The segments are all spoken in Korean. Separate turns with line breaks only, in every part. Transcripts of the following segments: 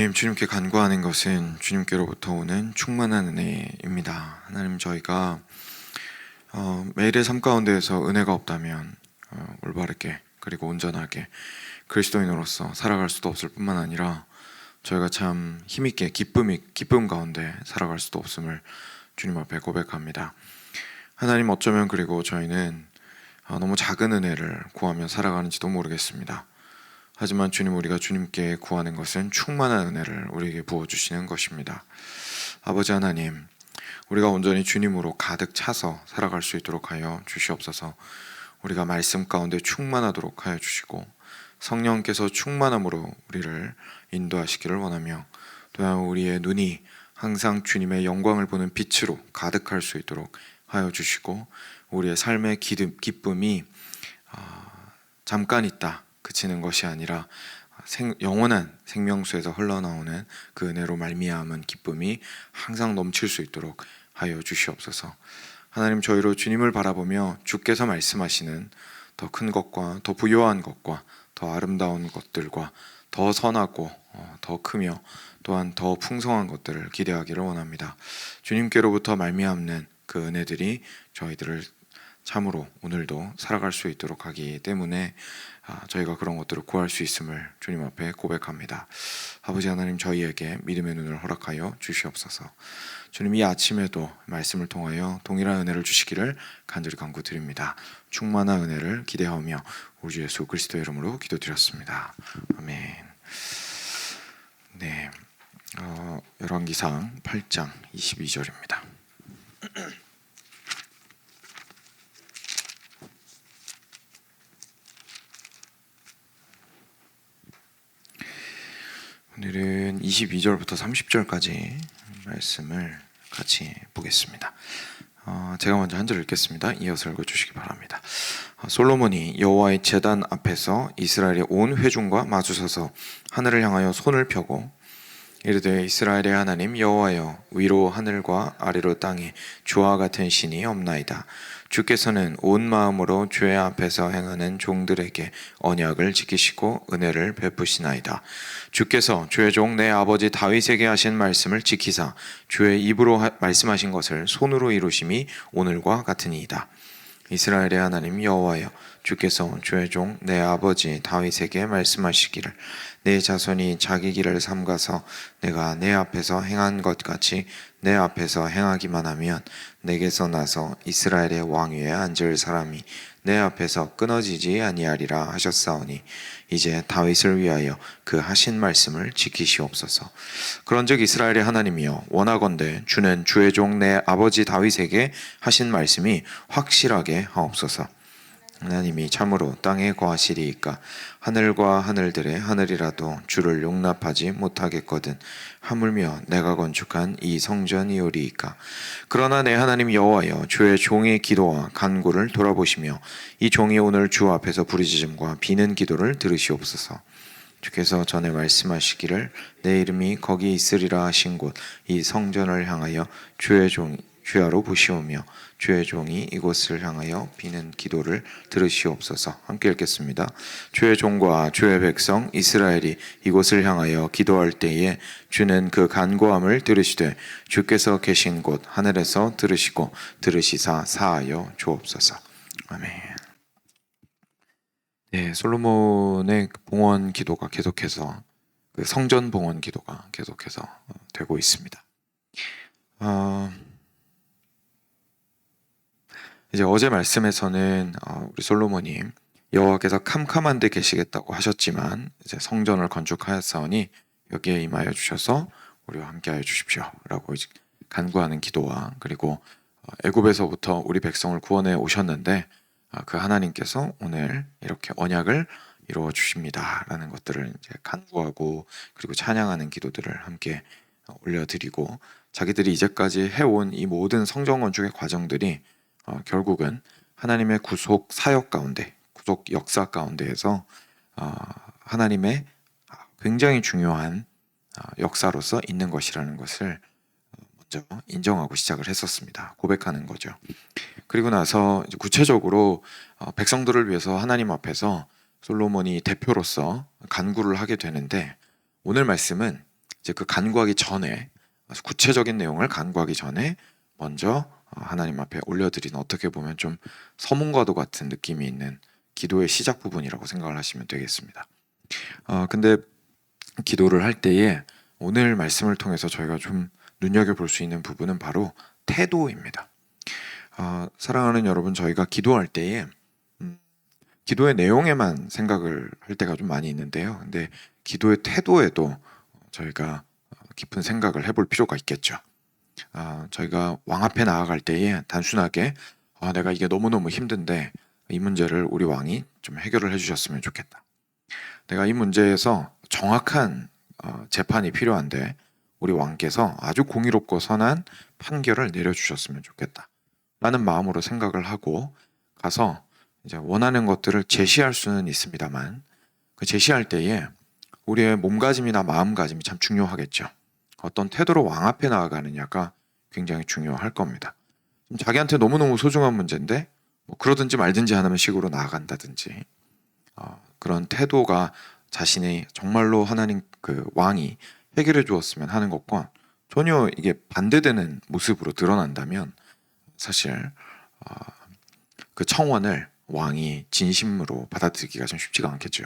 주님께 간구하는 것은 주님께로부터 오는 충만한 은혜입니다. 하나님, 저희가 매일의 삶 가운데에서 은혜가 없다면 올바르게 그리고 온전하게 그리스도인으로서 살아갈 수도 없을 뿐만 아니라 저희가 참 힘있게 기쁨 가운데 살아갈 수도 없음을 주님 앞에 고백합니다. 하나님, 어쩌면 그리고 저희는 너무 작은 은혜를 구하며 살아가는지도 모르겠습니다. 하지만 주님, 우리가 주님께 구하는 것은 충만한 은혜를 우리에게 부어주시는 것입니다. 아버지 하나님, 우리가 온전히 주님으로 가득 차서 살아갈 수 있도록 하여 주시옵소서. 우리가 말씀 가운데 충만하도록 하여 주시고 성령께서 충만함으로 우리를 인도하시기를 원하며, 또한 우리의 눈이 항상 주님의 영광을 보는 빛으로 가득할 수 있도록 하여 주시고, 우리의 삶의 기쁨이 잠깐 있다 그치는 것이 아니라 영원한 생명수에서 흘러나오는 그 은혜로 말미암은 기쁨이 항상 넘칠 수 있도록 하여 주시옵소서. 하나님, 저희로 주님을 바라보며 주께서 말씀하시는 더 큰 것과 더 부요한 것과 더 아름다운 것들과 더 선하고 더 크며 또한 더 풍성한 것들을 기대하기를 원합니다. 주님께로부터 말미암는 그 은혜들이 저희들을 참으로 오늘도 살아갈 수 있도록 하기 때문에 저희가 그런 것들을 구할 수 있음을 주님 앞에 고백합니다. 아버지 하나님, 저희에게 믿음의 눈을 허락하여 주시옵소서. 주님, 이 아침에도 말씀을 통하여 동일한 은혜를 주시기를 간절히 간구드립니다. 충만한 은혜를 기대하며 우리 주 예수 그리스도의 이름으로 기도드렸습니다. 아멘. 네, 열왕기상 8장 22절입니다. 오늘은 22절부터 30절까지 말씀을 같이 보겠습니다. 제가 먼저 한 절 읽겠습니다. 이어서 읽어주시기 바랍니다. 솔로몬이 여호와의 제단 앞에서 이스라엘의 온 회중과 마주서서 하늘을 향하여 손을 펴고 이르되, 이스라엘의 하나님 여호와여, 위로 하늘과 아래로 땅에 주와 같은 신이 없나이다. 주께서는 온 마음으로 주의 앞에서 행하는 종들에게 언약을 지키시고 은혜를 베푸시나이다. 주께서 주의 종 내 아버지 다윗에게 하신 말씀을 지키사 주의 입으로 말씀하신 것을 손으로 이루심이 오늘과 같으니이다. 이스라엘의 하나님 여호와여, 주께서 주의 종 내 아버지 다윗에게 말씀하시기를, 내 자손이 자기 길을 삼가서 내가 내 앞에서 행한 것 같이 내 앞에서 행하기만 하면 내게서 나서 이스라엘의 왕위에 앉을 사람이 내 앞에서 끊어지지 아니하리라 하셨사오니, 이제 다윗을 위하여 그 하신 말씀을 지키시옵소서. 그런즉 이스라엘의 하나님이여, 원하건대 주는 주의 종 내 아버지 다윗에게 하신 말씀이 확실하게 하옵소서. 하나님이 참으로 땅에 거하시리이까 하늘과 하늘들의 하늘이라도 주를 용납하지 못하겠거든 하물며 내가 건축한 이 성전이오리이까. 그러나 내 하나님 여호와여, 주의 종의 기도와 간구를 돌아보시며 이 종이 오늘 주 앞에서 부르짖음과 비는 기도를 들으시옵소서. 주께서 전에 말씀하시기를 내 이름이 거기 있으리라 하신 곳 이 성전을 향하여 주의 종이 주야로 보시오며 주의 종이 이곳을 향하여 비는 기도를 들으시옵소서. 함께 읽겠습니다. 주의 종과 주의 백성 이스라엘이 이곳을 향하여 기도할 때에 주는 그 간구함을 들으시되 주께서 계신 곳 하늘에서 들으시고 들으시사 사하여 주옵소서. 아멘. 네, 솔로몬의 봉헌 기도가 계속해서 그 성전 봉헌 기도가 계속해서 되고 있습니다. 이제 어제 말씀에서는 우리 솔로몬이 여호와께서 캄캄한 데 계시겠다고 하셨지만 이제 성전을 건축하였사오니 여기에 임하여 주셔서 우리와 함께하여 주십시오 라고 간구하는 기도와, 그리고 애굽에서부터 우리 백성을 구원해 오셨는데 그 하나님께서 오늘 이렇게 언약을 이루어 주십니다 라는 것들을 이제 간구하고 그리고 찬양하는 기도들을 함께 올려드리고, 자기들이 이제까지 해온 이 모든 성전 건축의 과정들이 결국은 하나님의 구속 사역 가운데, 구속 역사 가운데에서 하나님의 굉장히 중요한 역사로서 있는 것이라는 것을 먼저 인정하고 시작을 했었습니다. 고백하는 거죠. 그리고 나서 이제 구체적으로 백성들을 위해서 하나님 앞에서 솔로몬이 대표로서 간구를 하게 되는데, 오늘 말씀은 이제 그 간구하기 전에, 구체적인 내용을 간구하기 전에 먼저 하나님 앞에 올려드린, 어떻게 보면 좀 서문과도 같은 느낌이 있는 기도의 시작 부분이라고 생각을 하시면 되겠습니다. 근데 기도를 할 때에 오늘 말씀을 통해서 저희가 좀 눈여겨볼 수 있는 부분은 바로 태도입니다. 사랑하는 여러분, 저희가 기도할 때에 기도의 내용에만 생각을 할 때가 좀 많이 있는데요. 근데 기도의 태도에도 저희가 깊은 생각을 해볼 필요가 있겠죠. 저희가 왕 앞에 나아갈 때에 단순하게 내가 이게 너무너무 힘든데 이 문제를 우리 왕이 좀 해결을 해주셨으면 좋겠다. 내가 이 문제에서 정확한 재판이 필요한데 우리 왕께서 아주 공의롭고 선한 판결을 내려주셨으면 좋겠다 라는 마음으로 생각을 하고 가서 이제 원하는 것들을 제시할 수는 있습니다만, 그 제시할 때에 우리의 몸가짐이나 마음가짐이 참 중요하겠죠. 어떤 태도로 왕 앞에 나아가느냐가 굉장히 중요할 겁니다. 자기한테 너무너무 소중한 문제인데 뭐 그러든지 말든지 하는 식으로 나아간다든지, 그런 태도가 자신이 정말로 하나님 그 왕이 해결해 주었으면 하는 것과 전혀 이게 반대되는 모습으로 드러난다면 사실 그 청원을 왕이 진심으로 받아들이기가 좀 쉽지가 않겠죠.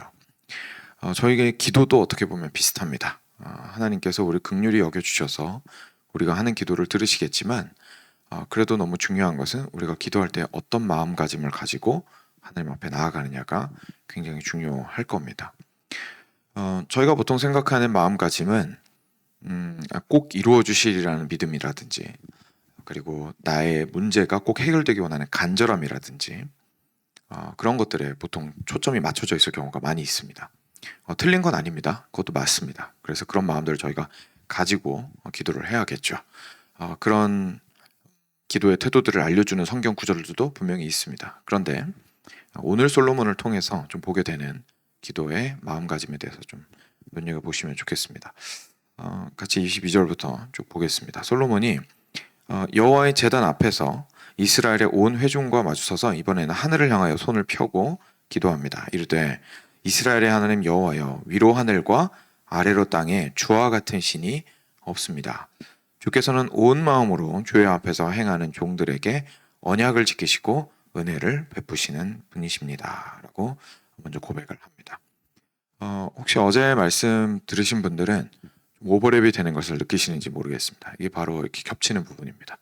저희의 기도도 어떻게 보면 비슷합니다. 하나님께서 우리 긍휼히 여겨주셔서 우리가 하는 기도를 들으시겠지만, 그래도 너무 중요한 것은 우리가 기도할 때 어떤 마음가짐을 가지고 하나님 앞에 나아가느냐가 굉장히 중요할 겁니다. 저희가 보통 생각하는 마음가짐은 꼭 이루어 주시리라는 믿음이라든지, 그리고 나의 문제가 꼭 해결되기 원하는 간절함이라든지, 그런 것들에 보통 초점이 맞춰져 있을 경우가 많이 있습니다. 틀린 건 아닙니다. 그것도 맞습니다. 그래서 그런 마음들을 저희가 가지고 기도를 해야겠죠. 그런 기도의 태도들을 알려주는 성경 구절들도 분명히 있습니다. 그런데 오늘 솔로몬을 통해서 좀 보게 되는 기도의 마음가짐에 대해서 좀 눈여겨보시면 좋겠습니다. 같이 22절부터 쭉 보겠습니다. 솔로몬이 여호와의 제단 앞에서 이스라엘의 온 회중과 마주서서 이번에는 하늘을 향하여 손을 펴고 기도합니다. 이르되 이스라엘의 하나님 여호와여, 위로 하늘과 아래로 땅에 주와 같은 신이 없습니다. 주께서는 온 마음으로 주의 앞에서 행하는 종들에게 언약을 지키시고 은혜를 베푸시는 분이십니다 라고 먼저 고백을 합니다. 혹시 어제 말씀 들으신 분들은 오버랩이 되는 것을 느끼시는지 모르겠습니다. 이게 바로 이렇게 겹치는 부분입니다.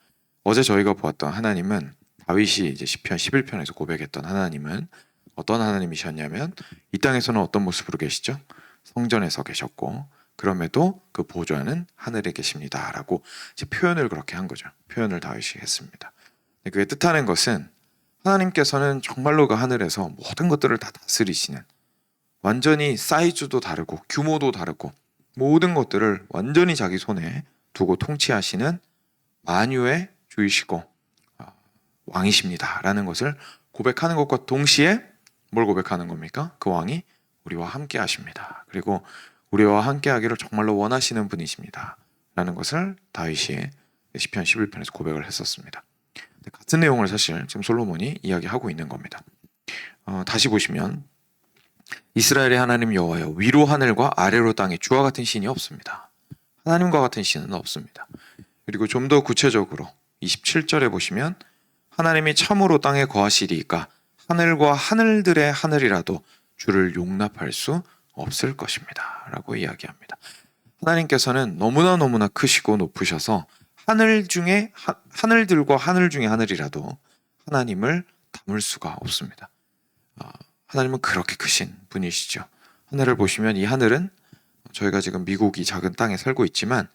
어제 저희가 보았던 하나님은, 다윗이 이제 시편 11편에서 고백했던 하나님은 어떤 하나님이셨냐면, 이 땅에서는 어떤 모습으로 계시죠? 성전에서 계셨고 그럼에도 그 보좌는 하늘에 계십니다 라고 이제 표현을 그렇게 한 거죠. 표현을 다윗이 했습니다. 그게 뜻하는 것은 하나님께서는 정말로 그 하늘에서 모든 것들을 다 다스리시는, 완전히 사이즈도 다르고 규모도 다르고 모든 것들을 완전히 자기 손에 두고 통치하시는 만유의 주이시고 왕이십니다 라는 것을 고백하는 것과 동시에 뭘 고백하는 겁니까? 그 왕이 우리와 함께 하십니다. 그리고 우리와 함께 하기를 정말로 원하시는 분이십니다 라는 것을 다윗이 시편 11편에서 고백을 했었습니다. 같은 내용을 사실 지금 솔로몬이 이야기하고 있는 겁니다. 다시 보시면 이스라엘의 하나님 여호와여, 위로 하늘과 아래로 땅에 주와 같은 신이 없습니다. 하나님과 같은 신은 없습니다. 그리고 좀 더 구체적으로 27절에 보시면 하나님이 참으로 땅에 거하시리이까 하늘과 하늘들의 하늘이라도 주를 용납할 수 없을 것입니다 라고 이야기합니다. 하나님께서는 너무나 크시고 높으셔서 하늘들과 하늘 중에 하늘이라도 하나님을 담을 수가 없습니다. 하나님은 그렇게 크신 분이시죠. 하늘을 보시면 이 하늘은, 저희가 지금 미국이 작은 땅에 살고 있지만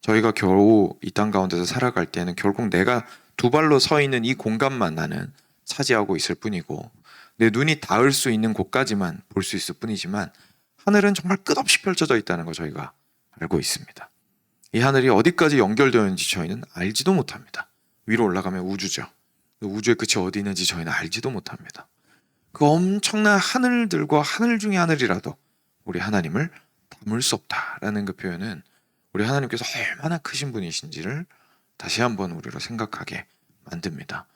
저희가 겨우 이 땅 가운데서 살아갈 때는 결국 내가 두 발로 서 있는 이 공간만 나는 차지하고 있을 뿐이고 내 눈이 닿을 수 있는 곳까지만 볼 수 있을 뿐이지만, 하늘은 정말 끝없이 펼쳐져 있다는 거 저희가 알고 있습니다. 이 하늘이 어디까지 연결되어 있는지 저희는 알지도 못합니다. 위로 올라가면 우주죠. 우주의 끝이 어디 있는지 저희는 알지도 못합니다. 그 엄청난 하늘들과 하늘 중에 하늘이라도 우리 하나님을 담을 수 없다라는 그 표현은 우리 하나님께서 얼마나 크신 분이신지를 다시 한번 우리로 생각하게 만듭니다.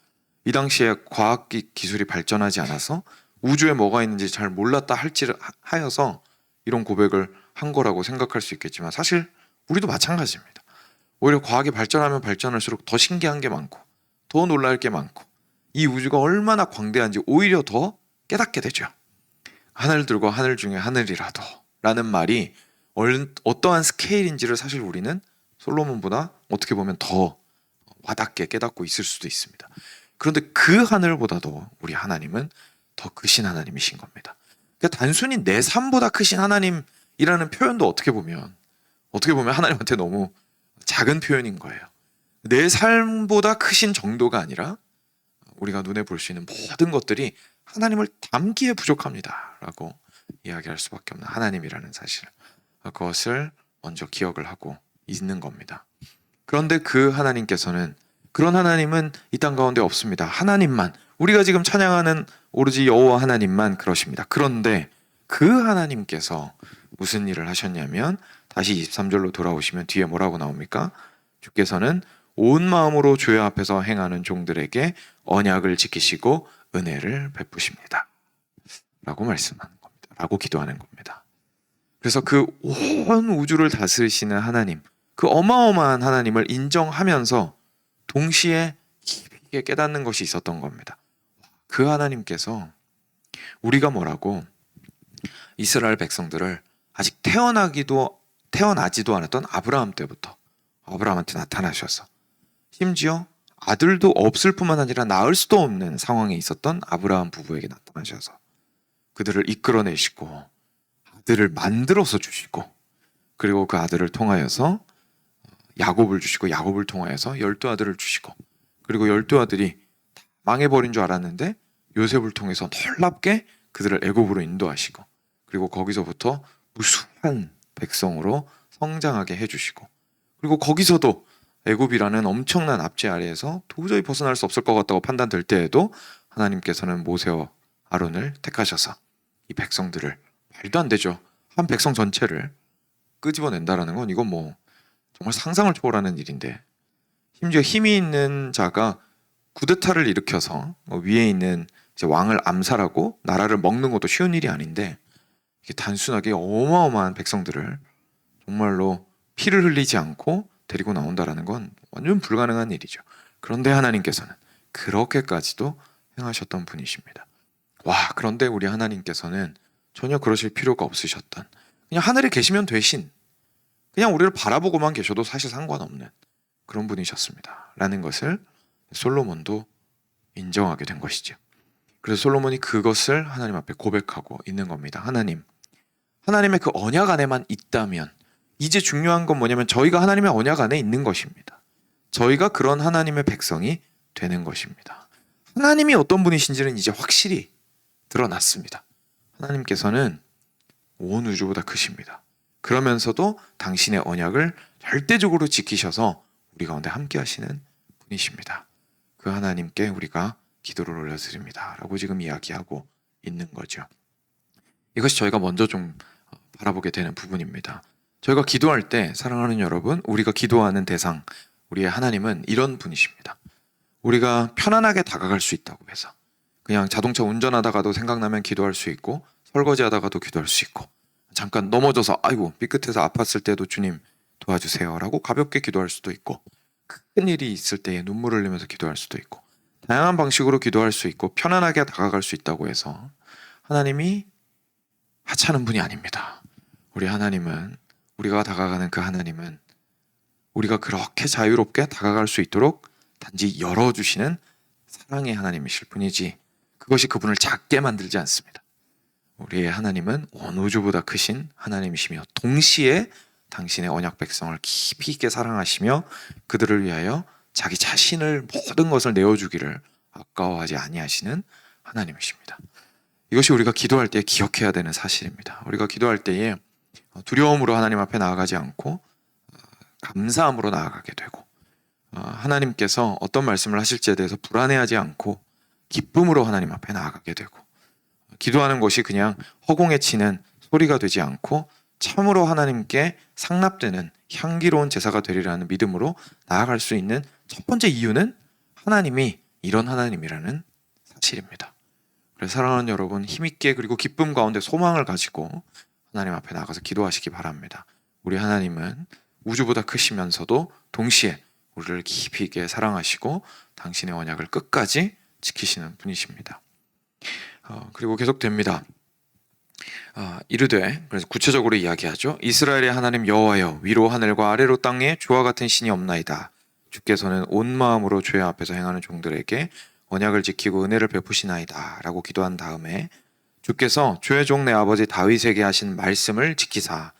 이 당시에 과학 기술이 발전하지 않아서 우주에 뭐가 있는지 잘 몰랐다 하여서 이런 고백을 한 거라고 생각할 수 있겠지만, 사실 우리도 마찬가지입니다. 오히려 과학이 발전하면 발전할수록 더 신기한 게 많고 더 놀랄 게 많고 이 우주가 얼마나 광대한지 오히려 더 깨닫게 되죠. 하늘들과 하늘 중에 하늘이라도 라는 말이 어떠한 스케일인지를 사실 우리는 솔로몬보다 어떻게 보면 더 와닿게 깨닫고 있을 수도 있습니다. 그런데 그 하늘보다도 우리 하나님은 더 크신 하나님이신 겁니다. 그러니까 단순히 내 삶보다 크신 하나님이라는 표현도 어떻게 보면 하나님한테 너무 작은 표현인 거예요. 내 삶보다 크신 정도가 아니라 우리가 눈에 볼 수 있는 모든 것들이 하나님을 담기에 부족합니다 라고 이야기할 수밖에 없는 하나님이라는 사실, 그것을 먼저 기억을 하고 있는 겁니다. 그런데 그 하나님께서는, 그런 하나님은 이 땅 가운데 없습니다. 하나님만, 우리가 지금 찬양하는 오로지 여호와 하나님만 그러십니다. 그런데 그 하나님께서 무슨 일을 하셨냐면, 다시 23절로 돌아오시면 뒤에 뭐라고 나옵니까? 주께서는 온 마음으로 주의 앞에서 행하는 종들에게 언약을 지키시고 은혜를 베푸십니다 라고 말씀하는 겁니다. 라고 기도하는 겁니다. 그래서 그 온 우주를 다스리시는 하나님, 그 어마어마한 하나님을 인정하면서 동시에 깊이 깨닫는 것이 있었던 겁니다. 그 하나님께서 우리가 뭐라고 이스라엘 백성들을 아직 태어나지도 않았던 아브라함 때부터 아브라함한테 나타나셔서, 심지어 아들도 없을 뿐만 아니라 낳을 수도 없는 상황에 있었던 아브라함 부부에게 나타나셔서 그들을 이끌어내시고 아들을 만들어서 주시고, 그리고 그 아들을 통하여서 야곱을 주시고, 야곱을 통하여서 12아들을 주시고, 그리고 12아들이 망해버린 줄 알았는데 요셉을 통해서 놀랍게 그들을 애굽으로 인도하시고, 그리고 거기서부터 무수한 백성으로 성장하게 해주시고, 그리고 거기서도 애굽이라는 엄청난 압제 아래에서 도저히 벗어날 수 없을 것 같다고 판단될 때에도 하나님께서는 모세와 아론을 택하셔서 이 백성들을, 말도 안 되죠, 한 백성 전체를 끄집어낸다라는 건 이건 뭐 정말 상상을 초월하는 일인데, 심지어 힘이 있는 자가 쿠데타를 일으켜서 위에 있는 이제 왕을 암살하고 나라를 먹는 것도 쉬운 일이 아닌데, 이게 단순하게 어마어마한 백성들을 정말로 피를 흘리지 않고 데리고 나온다라는 건 완전 불가능한 일이죠. 그런데 하나님께서는 그렇게까지도 행하셨던 분이십니다. 와, 그런데 우리 하나님께서는 전혀 그러실 필요가 없으셨던, 그냥 하늘에 계시면 되신, 그냥 우리를 바라보고만 계셔도 사실 상관없는 그런 분이셨습니다 라는 것을 솔로몬도 인정하게 된 것이죠. 그래서 솔로몬이 그것을 하나님 앞에 고백하고 있는 겁니다. 하나님의 그 언약 안에만 있다면, 이제 중요한 건 뭐냐면 저희가 하나님의 언약 안에 있는 것입니다. 저희가 그런 하나님의 백성이 되는 것입니다. 하나님이 어떤 분이신지는 이제 확실히 드러났습니다. 하나님께서는 온 우주보다 크십니다. 그러면서도 당신의 언약을 절대적으로 지키셔서 우리 가운데 함께 하시는 분이십니다. 그 하나님께 우리가 기도를 올려드립니다 라고 지금 이야기하고 있는 거죠. 이것이 저희가 먼저 좀 바라보게 되는 부분입니다. 저희가 기도할 때, 사랑하는 여러분, 우리가 기도하는 대상, 우리의 하나님은 이런 분이십니다. 우리가 편안하게 다가갈 수 있다고 해서 그냥 자동차 운전하다가도 생각나면 기도할 수 있고, 설거지 하다가도 기도할 수 있고, 잠깐 넘어져서 아이고 삐끗해서 아팠을 때도 주님 도와주세요 라고 가볍게 기도할 수도 있고, 큰 일이 있을 때에 눈물을 흘리면서 기도할 수도 있고, 다양한 방식으로 기도할 수 있고 편안하게 다가갈 수 있다고 해서 하나님이 하찮은 분이 아닙니다. 우리 하나님은, 우리가 다가가는 그 하나님은 우리가 그렇게 자유롭게 다가갈 수 있도록 단지 열어주시는 사랑의 하나님이실 뿐이지, 그것이 그분을 작게 만들지 않습니다. 우리의 하나님은 온 우주보다 크신 하나님이시며 동시에 당신의 언약 백성을 깊이 있게 사랑하시며 그들을 위하여 자기 자신을 모든 것을 내어주기를 아까워하지 아니하시는 하나님이십니다. 이것이 우리가 기도할 때 기억해야 되는 사실입니다. 우리가 기도할 때에 두려움으로 하나님 앞에 나아가지 않고 감사함으로 나아가게 되고, 하나님께서 어떤 말씀을 하실지에 대해서 불안해하지 않고 기쁨으로 하나님 앞에 나아가게 되고, 기도하는 것이 그냥 허공에 치는 소리가 되지 않고 참으로 하나님께 상납되는 향기로운 제사가 되리라는 믿음으로 나아갈 수 있는 첫 번째 이유는 하나님이 이런 하나님이라는 사실입니다. 그래서 사랑하는 여러분, 힘있게 그리고 기쁨 가운데 소망을 가지고 하나님 앞에 나가서 기도하시기 바랍니다. 우리 하나님은 우주보다 크시면서도 동시에 우리를 깊이 있게 사랑하시고 당신의 언약을 끝까지 지키시는 분이십니다. 그리고 계속됩니다. 이르되, 그래서 구체적으로 이야기하죠. 이스라엘의 하나님 여호와여, 위로 하늘과 아래로 땅에 주와 같은 신이 없나이다. 주께서는 온 마음으로 주의 앞에서 행하는 종들에게 언약을 지키고 은혜를 베푸시나이다 라고 기도한 다음에 주께서 주의 종 내 아버지 다윗에게 하신 말씀을 지키사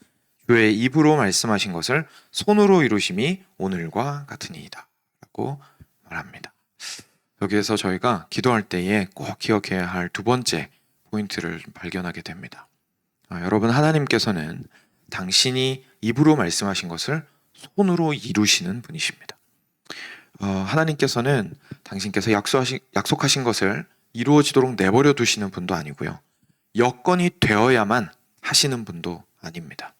주의 입으로 말씀하신 것을 손으로 이루심이 오늘과 같으니이다 라고 말합니다. 여기에서 저희가 기도할 때에 꼭 기억해야 할 두 번째 포인트를 발견하게 됩니다. 여러분, 하나님께서는 당신이 입으로 말씀하신 것을 손으로 이루시는 분이십니다. 하나님께서는 당신께서 약속하신 것을 이루어지도록 내버려 두시는 분도 아니고요. 여건이 되어야만 하시는 분도 아닙니다.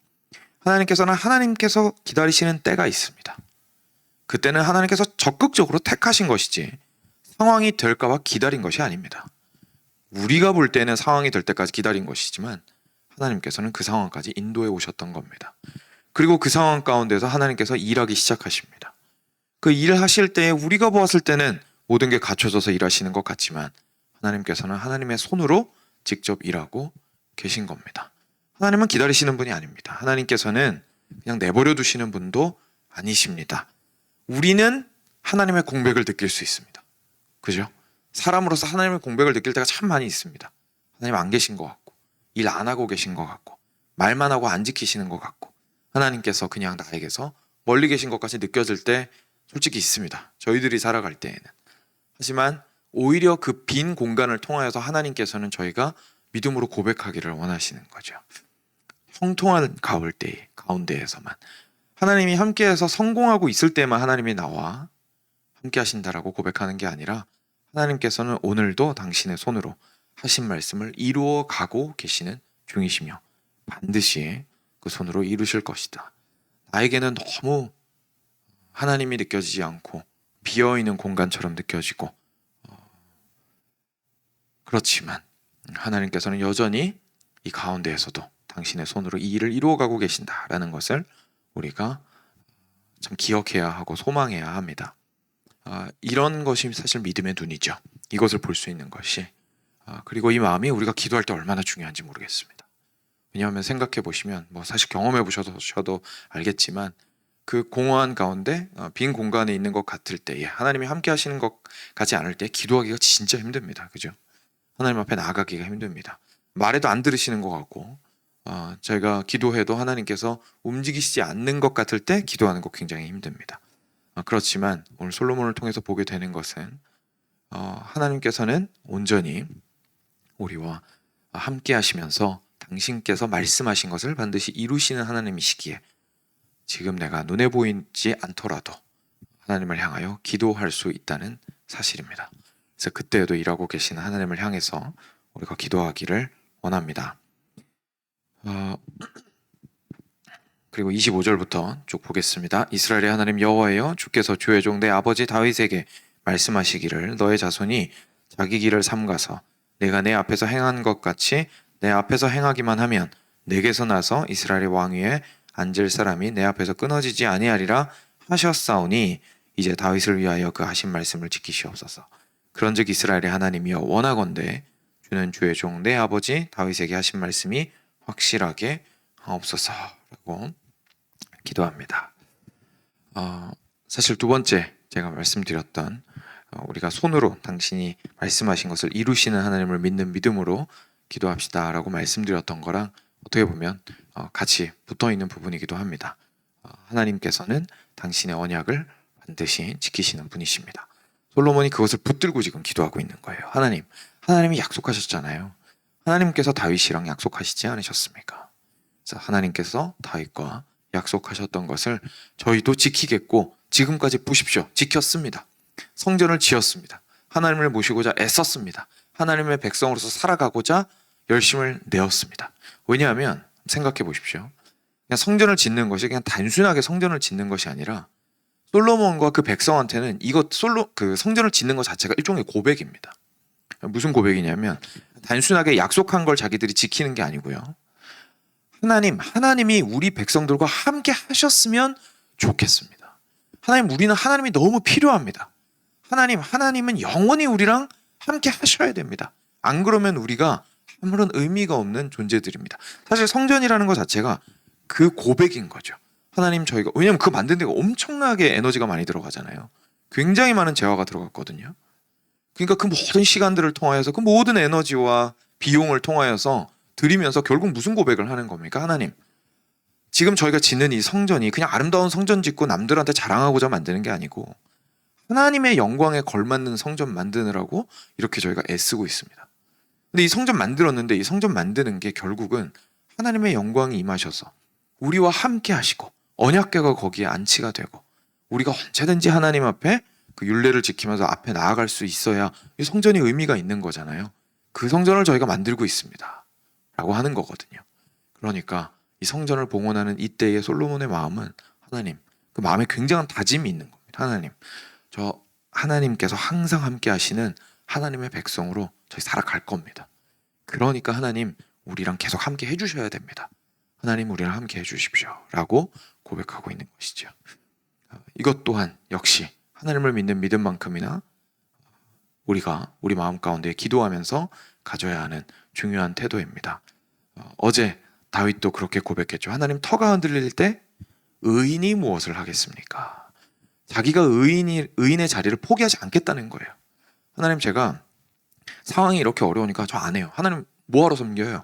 하나님께서는 하나님께서 기다리시는 때가 있습니다. 그때는 하나님께서 적극적으로 택하신 것이지 상황이 될까봐 기다린 것이 아닙니다. 우리가 볼 때는 상황이 될 때까지 기다린 것이지만 하나님께서는 그 상황까지 인도해 오셨던 겁니다. 그리고 그 상황 가운데서 하나님께서 일하기 시작하십니다. 그 일하실 때 우리가 보았을 때는 모든 게 갖춰져서 일하시는 것 같지만 하나님께서는 하나님의 손으로 직접 일하고 계신 겁니다. 하나님은 기다리시는 분이 아닙니다. 하나님께서는 그냥 내버려 두시는 분도 아니십니다. 우리는 하나님의 공백을 느낄 수 있습니다. 그죠? 사람으로서 하나님의 공백을 느낄 때가 참 많이 있습니다. 하나님 안 계신 것 같고, 일 안 하고 계신 것 같고, 말만 하고 안 지키시는 것 같고, 하나님께서 그냥 나에게서 멀리 계신 것까지 느껴질 때 솔직히 있습니다. 저희들이 살아갈 때에는. 하지만 오히려 그 빈 공간을 통하여서 하나님께서는 저희가 믿음으로 고백하기를 원하시는 거죠. 형통한 가운데에서만 하나님이 함께해서 성공하고 있을 때만 하나님이 나와 함께 하신다라고 고백하는 게 아니라 하나님께서는 오늘도 당신의 손으로 하신 말씀을 이루어 가고 계시는 중이시며 반드시 그 손으로 이루실 것이다. 나에게는 너무 하나님이 느껴지지 않고 비어있는 공간처럼 느껴지고 그렇지만 하나님께서는 여전히 이 가운데에서도 당신의 손으로 이 일을 이루어가고 계신다라는 것을 우리가 참 기억해야 하고 소망해야 합니다. 이런 것이 사실 믿음의 눈이죠. 이것을 볼 수 있는 것이. 그리고 이 마음이 우리가 기도할 때 얼마나 중요한지 모르겠습니다. 왜냐하면 생각해 보시면 사실 경험해 보셔도 알겠지만 그 공허한 가운데 빈 공간에 있는 것 같을 때에 하나님이 함께 하시는 것 같지 않을 때 기도하기가 진짜 힘듭니다. 그죠? 하나님 앞에 나아가기가 힘듭니다. 말해도 안 들으시는 것 같고 저희가 기도해도 하나님께서 움직이시지 않는 것 같을 때 기도하는 거 굉장히 힘듭니다. 그렇지만 오늘 솔로몬을 통해서 보게 되는 것은 하나님께서는 온전히 우리와 함께 하시면서 당신께서 말씀하신 것을 반드시 이루시는 하나님이시기에 지금 내가 눈에 보이지 않더라도 하나님을 향하여 기도할 수 있다는 사실입니다. 그래서 그때에도 일하고 계시는 하나님을 향해서 우리가 기도하기를 원합니다. 그리고 25절부터 쭉 보겠습니다. 이스라엘의 하나님 여호와여, 주께서 주의 종 내 아버지 다윗에게 말씀하시기를 너의 자손이 자기 길을 삼가서 내가 내 앞에서 행한 것 같이 내 앞에서 행하기만 하면 내게서 나서 이스라엘의 왕 위에 앉을 사람이 내 앞에서 끊어지지 아니하리라 하셨사오니 이제 다윗을 위하여 그 하신 말씀을 지키시옵소서. 그런즉 이스라엘의 하나님이여, 원하건대 주는 주의 종 내 아버지 다윗에게 하신 말씀이 확실하게 하옵소서라고 기도합니다. 사실 두 번째 제가 말씀드렸던 우리가 손으로 당신이 말씀하신 것을 이루시는 하나님을 믿는 믿음으로 기도합시다라고 말씀드렸던 거랑 어떻게 보면 같이 붙어있는 부분이기도 합니다. 하나님께서는 당신의 언약을 반드시 지키시는 분이십니다. 솔로몬이 그것을 붙들고 지금 기도하고 있는 거예요. 하나님이 약속하셨잖아요. 하나님께서 다윗이랑 약속하시지 않으셨습니까? 그래서 하나님께서 다윗과 약속하셨던 것을 저희도 지키겠고 지금까지 보십시오. 지켰습니다. 성전을 지었습니다. 하나님을 모시고자 애썼습니다. 하나님의 백성으로서 살아가고자 열심을 내었습니다. 왜냐하면 생각해 보십시오. 그냥 성전을 짓는 것이 그냥 단순하게 성전을 짓는 것이 아니라 솔로몬과 그 백성한테는 그 성전을 짓는 것 자체가 일종의 고백입니다. 무슨 고백이냐면 단순하게 약속한 걸 자기들이 지키는 게 아니고요. 하나님이 우리 백성들과 함께 하셨으면 좋겠습니다. 하나님, 우리는 하나님이 너무 필요합니다. 하나님은 영원히 우리랑 함께 하셔야 됩니다. 안 그러면 우리가 아무런 의미가 없는 존재들입니다. 사실 성전이라는 것 자체가 그 고백인 거죠. 하나님, 저희가, 왜냐면 그거 만드는 데가 엄청나게 에너지가 많이 들어가잖아요. 굉장히 많은 재화가 들어갔거든요. 그러니까 그 모든 시간들을 통하여서 그 모든 에너지와 비용을 통하여서 드리면서 결국 무슨 고백을 하는 겁니까? 하나님, 지금 저희가 짓는 이 성전이 그냥 아름다운 성전 짓고 남들한테 자랑하고자 만드는 게 아니고 하나님의 영광에 걸맞는 성전 만드느라고 이렇게 저희가 애쓰고 있습니다. 근데 이 성전 만들었는데 이 성전 만드는 게 결국은 하나님의 영광이 임하셔서 우리와 함께 하시고 언약궤가 거기에 안치가 되고 우리가 언제든지 하나님 앞에 그 율례를 지키면서 앞에 나아갈 수 있어야 이 성전이 의미가 있는 거잖아요. 그 성전을 저희가 만들고 있습니다 라고 하는 거거든요. 그러니까 이 성전을 봉헌하는 이때의 솔로몬의 마음은 하나님, 그 마음에 굉장한 다짐이 있는 겁니다. 하나님, 저 하나님께서 항상 함께 하시는 하나님의 백성으로 저희 살아갈 겁니다. 그러니까 하나님, 우리랑 계속 함께 해주셔야 됩니다. 하나님, 우리랑 함께 해주십시오 라고 고백하고 있는 것이죠. 이것 또한 역시 하나님을 믿는 믿음만큼이나 우리가 우리 마음 가운데 기도하면서 가져야 하는 중요한 태도입니다. 어제 다윗도 그렇게 고백했죠. 하나님, 터가 흔들릴 때 의인이 무엇을 하겠습니까? 자기가 의인의 자리를 포기하지 않겠다는 거예요. 하나님, 제가 상황이 이렇게 어려우니까 저 안 해요. 하나님, 뭐하러 섬겨요?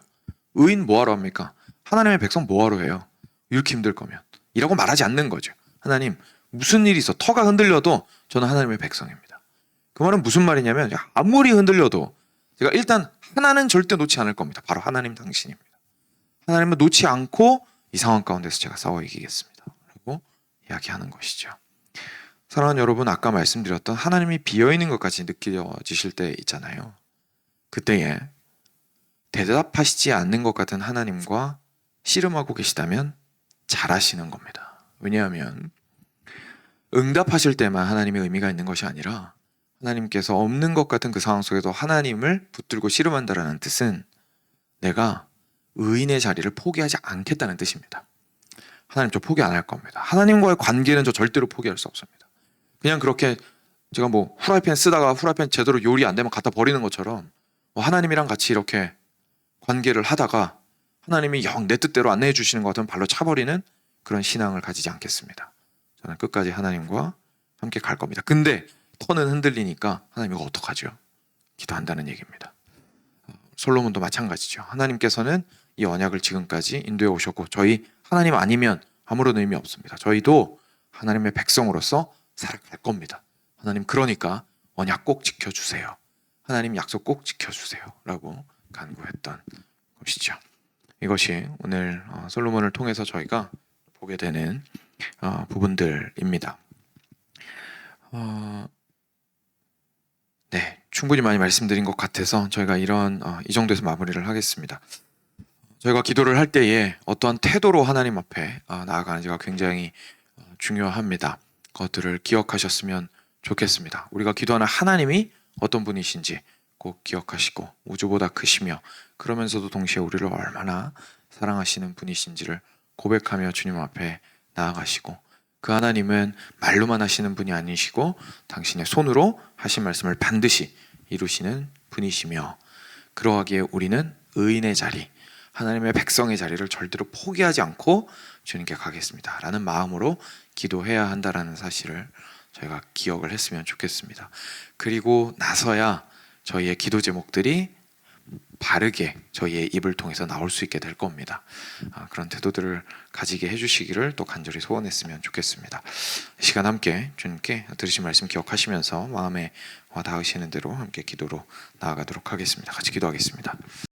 의인 뭐하러 합니까? 하나님의 백성 뭐하러 해요? 이렇게 힘들 거면 이라고 말하지 않는 거죠. 하나님, 무슨 일이 있어 터가 흔들려도 저는 하나님의 백성입니다. 그 말은 무슨 말이냐면 아무리 흔들려도 제가 일단 하나는 절대 놓지 않을 겁니다. 바로 하나님 당신입니다. 하나님은 놓지 않고 이 상황 가운데서 제가 싸워 이기겠습니다 라고 이야기하는 것이죠. 사랑하는 여러분, 아까 말씀드렸던 하나님이 비어있는 것까지 느껴지실 때 있잖아요. 그때에 대답하시지 않는 것 같은 하나님과 씨름하고 계시다면 잘하시는 겁니다. 왜냐하면 응답하실 때만 하나님의 의미가 있는 것이 아니라 하나님께서 없는 것 같은 그 상황 속에도 하나님을 붙들고 씨름한다라는 뜻은 내가 의인의 자리를 포기하지 않겠다는 뜻입니다. 하나님, 저 포기 안 할 겁니다. 하나님과의 관계는 저 절대로 포기할 수 없습니다. 그냥 그렇게 제가 뭐 후라이팬 쓰다가 후라이팬 제대로 요리 안 되면 갖다 버리는 것처럼 하나님이랑 같이 이렇게 관계를 하다가 하나님이 영 내 뜻대로 안내해 주시는 것 같으면 발로 차버리는 그런 신앙을 가지지 않겠습니다. 저는 끝까지 하나님과 함께 갈 겁니다. 근데 터는 흔들리니까 하나님, 이거 어떡하죠? 기도한다는 얘기입니다. 솔로몬도 마찬가지죠. 하나님께서는 이 언약을 지금까지 인도해 오셨고 저희 하나님 아니면 아무런 의미 없습니다. 저희도 하나님의 백성으로서 살아갈 겁니다. 하나님, 그러니까 언약 꼭 지켜주세요. 하나님 약속 꼭 지켜주세요 라고 간구했던 것이죠. 이것이 오늘 솔로몬을 통해서 저희가 보게 되는 부분들입니다. 네, 충분히 많이 말씀드린 것 같아서 저희가 이 정도에서 마무리를 하겠습니다. 저희가 기도를 할 때에 어떠한 태도로 하나님 앞에 나아가는지가 굉장히 중요합니다. 그것들을 기억하셨으면 좋겠습니다. 우리가 기도하는 하나님이 어떤 분이신지 꼭 기억하시고 우주보다 크시며 그러면서도 동시에 우리를 얼마나 사랑하시는 분이신지를 고백하며 주님 앞에 나아가시고 그 하나님은 말로만 하시는 분이 아니시고 당신의 손으로 하신 말씀을 반드시 이루시는 분이시며 그러하기에 우리는 의인의 자리, 하나님의 백성의 자리를 절대로 포기하지 않고 주님께 가겠습니다 라는 마음으로 기도해야 한다는 사실을 저희가 기억을 했으면 좋겠습니다. 그리고 나서야 저희의 기도 제목들이 바르게 저희의 입을 통해서 나올 수 있게 될 겁니다. 그런 태도들을 가지게 해주시기를 또 간절히 소원했으면 좋겠습니다. 이 시간 함께 주님께 들으신 말씀 기억하시면서 마음에 와 닿으시는 대로 함께 기도로 나아가도록 하겠습니다. 같이 기도하겠습니다.